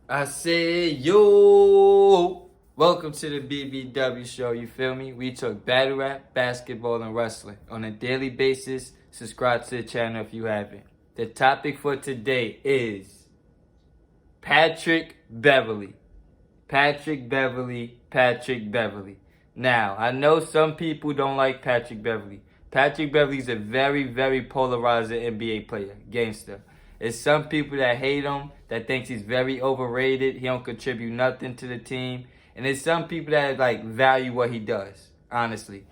I said, yo, welcome to the BBW show, you feel me? We talk battle rap, basketball, and wrestling on a daily basis. Subscribe to the channel if you haven't. The topic for today is Patrick Beverly. Patrick Beverly, Patrick Beverly. Now, I know some people don't like Patrick Beverly. Patrick Beverly's a very, very polarizing NBA player, gangster. There's some people that hate him, that thinks he's very overrated. He don't contribute nothing to the team. And there's some people that value what he does, honestly.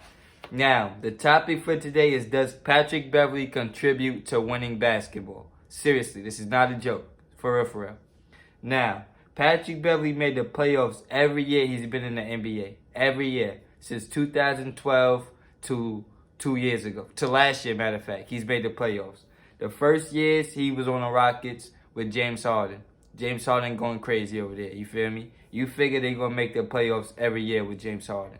Now, the topic for today is, does Patrick Beverly contribute to winning basketball? Seriously, this is not a joke. For real, for real. Now, Patrick Beverly made the playoffs every year he's been in the NBA. Every year. Since 2012 to 2 years ago. To last year, matter of fact. He's made the playoffs. The first years, he was on the Rockets with James Harden. James Harden going crazy over there. You feel me? You figure they're going to make the playoffs every year with James Harden.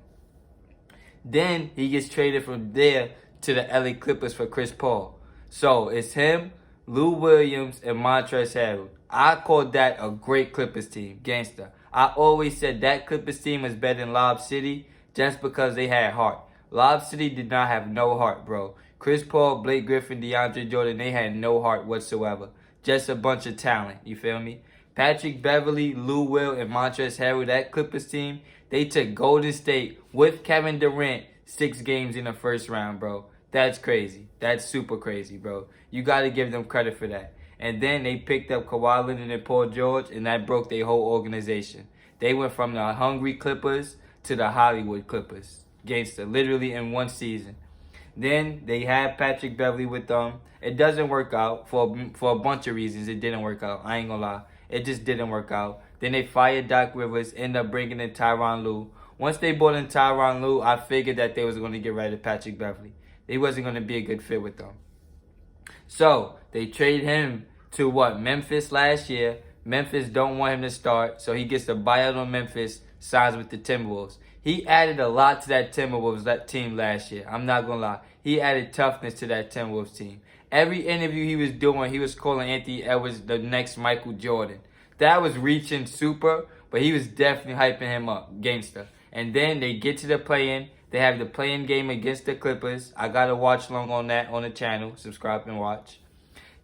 Then he gets traded from there to the LA Clippers for Chris Paul. So it's him, Lou Williams, and Montrezl Harrell. I called that a great Clippers team, gangster. I always said that Clippers team was better than Lob City just because they had heart. Lob City did not have no heart, bro. Chris Paul, Blake Griffin, DeAndre Jordan, they had no heart whatsoever. Just a bunch of talent, you feel me? Patrick Beverly, Lou Will, and Montrezl Harrell, that Clippers team, they took Golden State with Kevin Durant 6 games in the first round, bro. That's crazy. That's super crazy, bro. You got to give them credit for that. And then they picked up Kawhi Leonard and Paul George, and that broke their whole organization. They went from the hungry Clippers to the Hollywood Clippers. Gangster, literally in one season. Then they had Patrick Beverly with them. It doesn't work out for a bunch of reasons. It didn't work out. I ain't gonna lie. It just didn't work out. Then they fired Doc Rivers, end up bringing in Tyronn Lue. Once they brought in Tyronn Lue, I figured that they was going to get rid of Patrick Beverly. They wasn't going to be a good fit with them. So they trade him to Memphis last year. Memphis don't want him to start, so he gets a buyout on Memphis, signs with the Timberwolves. He added a lot to that Timberwolves team last year. I'm not going to lie. He added toughness to that Timberwolves team. Every interview he was doing, he was calling Anthony Edwards the next Michael Jordan. That was reaching super, but he was definitely hyping him up, gangster. And then they get to the play-in. They have the play-in game against the Clippers. I got to watch long on that on the channel. Subscribe and watch.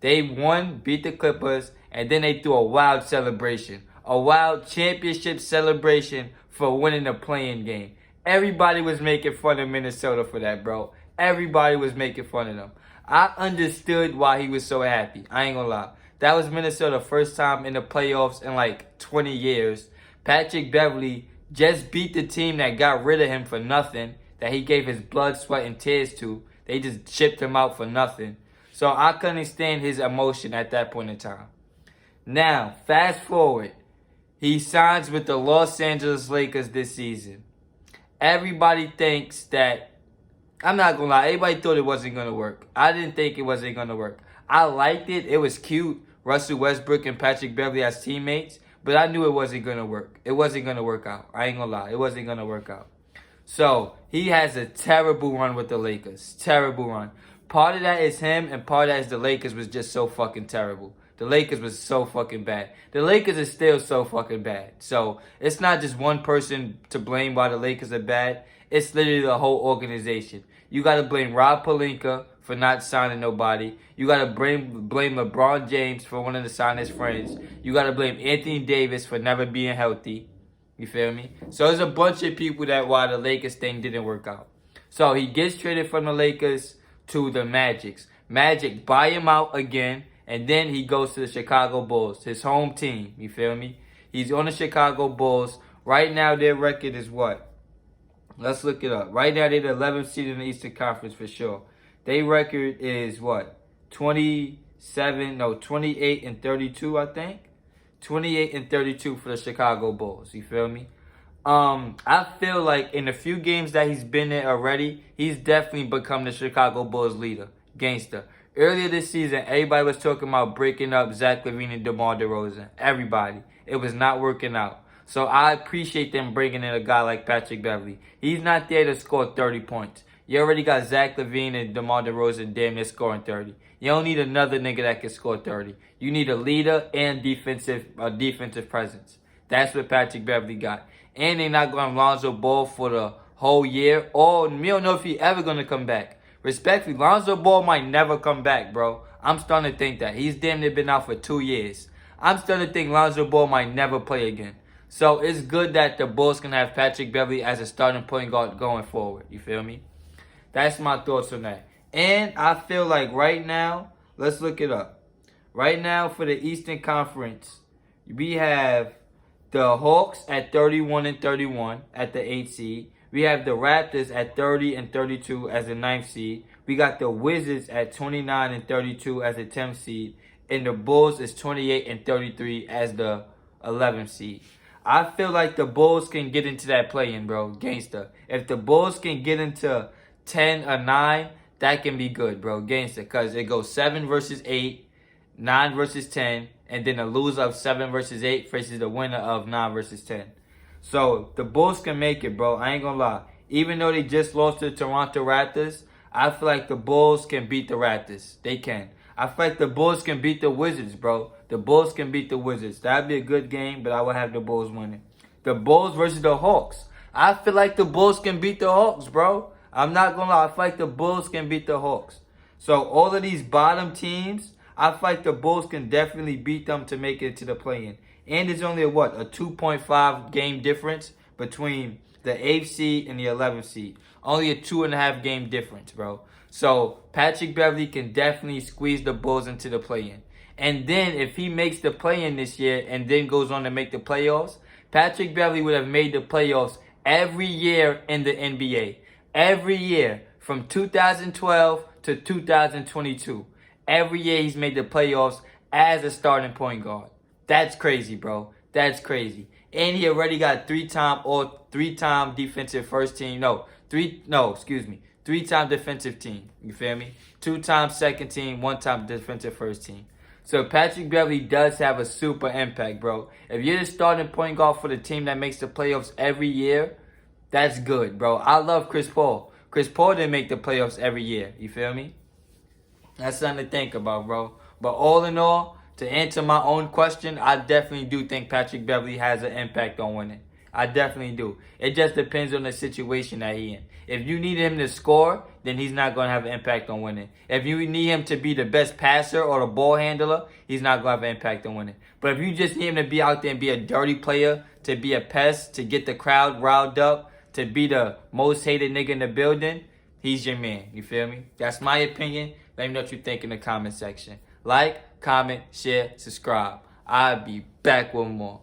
They won, beat the Clippers, and then they threw a wild celebration. A wild championship celebration for winning the play-in game. Everybody was making fun of Minnesota for that, bro. Everybody was making fun of them. I understood why he was so happy. I ain't gonna lie. That was Minnesota's first time in the playoffs in like 20 years. Patrick Beverly just beat the team that got rid of him for nothing, that he gave his blood, sweat, and tears to. They just shipped him out for nothing. So I couldn't stand his emotion at that point in time. Now, fast forward. He signs with the Los Angeles Lakers this season. Everybody thinks that, I'm not going to lie, everybody thought it wasn't going to work. I didn't think it wasn't going to work. I liked it. It was cute. Russell Westbrook and Patrick Beverly as teammates. But I knew it wasn't going to work. It wasn't going to work out. I ain't going to lie. It wasn't going to work out. So, he has a terrible run with the Lakers. Terrible run. Part of that is him, and part of that is the Lakers was just so fucking terrible. The Lakers was so fucking bad. The Lakers are still so fucking bad. So, it's not just one person to blame why the Lakers are bad. It's literally the whole organization. You got to blame Rob Pelinka for not signing nobody. You got to blame LeBron James for wanting to sign his friends. You got to blame Anthony Davis for never being healthy. You feel me? So there's a bunch of people that why the Lakers thing didn't work out. So he gets traded from the Lakers to the Magics. Magic buy him out again, and then he goes to the Chicago Bulls, his home team. You feel me? He's on the Chicago Bulls. Right now their record is what? Let's look it up. Right now they're the 11th seed in the Eastern Conference for sure. Their record is what? 28 and 32, I think. 28 and 32 for the Chicago Bulls. You feel me? I feel like in the few games that he's been in already, he's definitely become the Chicago Bulls leader. Gangster. Earlier this season, everybody was talking about breaking up Zach LaVine and DeMar DeRozan. Everybody. It was not working out. So I appreciate them bringing in a guy like Patrick Beverly. He's not there to score 30 points. You already got Zach LaVine and DeMar DeRozan damn near scoring 30. You don't need another nigga that can score 30. You need a leader and defensive presence. That's what Patrick Beverly got. And they're not going to Lonzo Ball for the whole year. Or we don't know if he's ever going to come back. Respectfully, Lonzo Ball might never come back, bro. I'm starting to think that. He's damn near been out for 2 years. I'm starting to think Lonzo Ball might never play again. So it's good that the Bulls can have Patrick Beverly as a starting point guard going forward. You feel me? That's my thoughts on that. And I feel like right now, let's look it up. Right now for the Eastern Conference, we have the Hawks at 31-31 at the 8th seed. We have the Raptors at 30-32 as the 9th seed. We got the Wizards at 29-32 as the 10th seed. And the Bulls is 28-33 as the 11th seed. I feel like the Bulls can get into that play-in, bro. Gangsta. If the Bulls can get into 10 or 9, that can be good, bro. Gangsta. Because it goes 7 versus 8, 9 versus 10, and then a loser of 7 versus 8 faces the winner of 9 versus 10. So the Bulls can make it, bro. I ain't gonna lie. Even though they just lost to the Toronto Raptors, I feel like the Bulls can beat the Raptors. They can. I feel like the Bulls can beat the Wizards, bro. The Bulls can beat the Wizards. That'd be a good game, but I would have the Bulls winning. The Bulls versus the Hawks. I feel like the Bulls can beat the Hawks, bro. I'm not gonna lie. I feel like the Bulls can beat the Hawks. So all of these bottom teams, I feel like the Bulls can definitely beat them to make it to the play-in. And there's only a 2.5 game difference between the 8th seed and the 11th seed. Only a 2.5 game difference, bro. So Patrick Beverly can definitely squeeze the Bulls into the play-in. And then if he makes the play-in this year and then goes on to make the playoffs, Patrick Beverly would have made the playoffs every year in the NBA. Every year from 2012 to 2022. Every year he's made the playoffs as a starting point guard. That's crazy, bro. That's crazy. And he already got three-time defensive first team. Three-time defensive team. You feel me? 2-time second team, 1-time defensive first team. So Patrick Beverly does have a super impact, bro. If you're the starting point guard for the team that makes the playoffs every year, that's good, bro. I love Chris Paul. Chris Paul didn't make the playoffs every year. You feel me? That's something to think about, bro. But all in all, to answer my own question, I definitely do think Patrick Beverly has an impact on winning. I definitely do. It just depends on the situation that he's in. If you need him to score, then he's not going to have an impact on winning. If you need him to be the best passer or the ball handler, he's not going to have an impact on winning. But if you just need him to be out there and be a dirty player, to be a pest, to get the crowd riled up, to be the most hated nigga in the building, he's your man. You feel me? That's my opinion. Let me know what you think in the comment section. Like, comment, share, subscribe. I'll be back with more.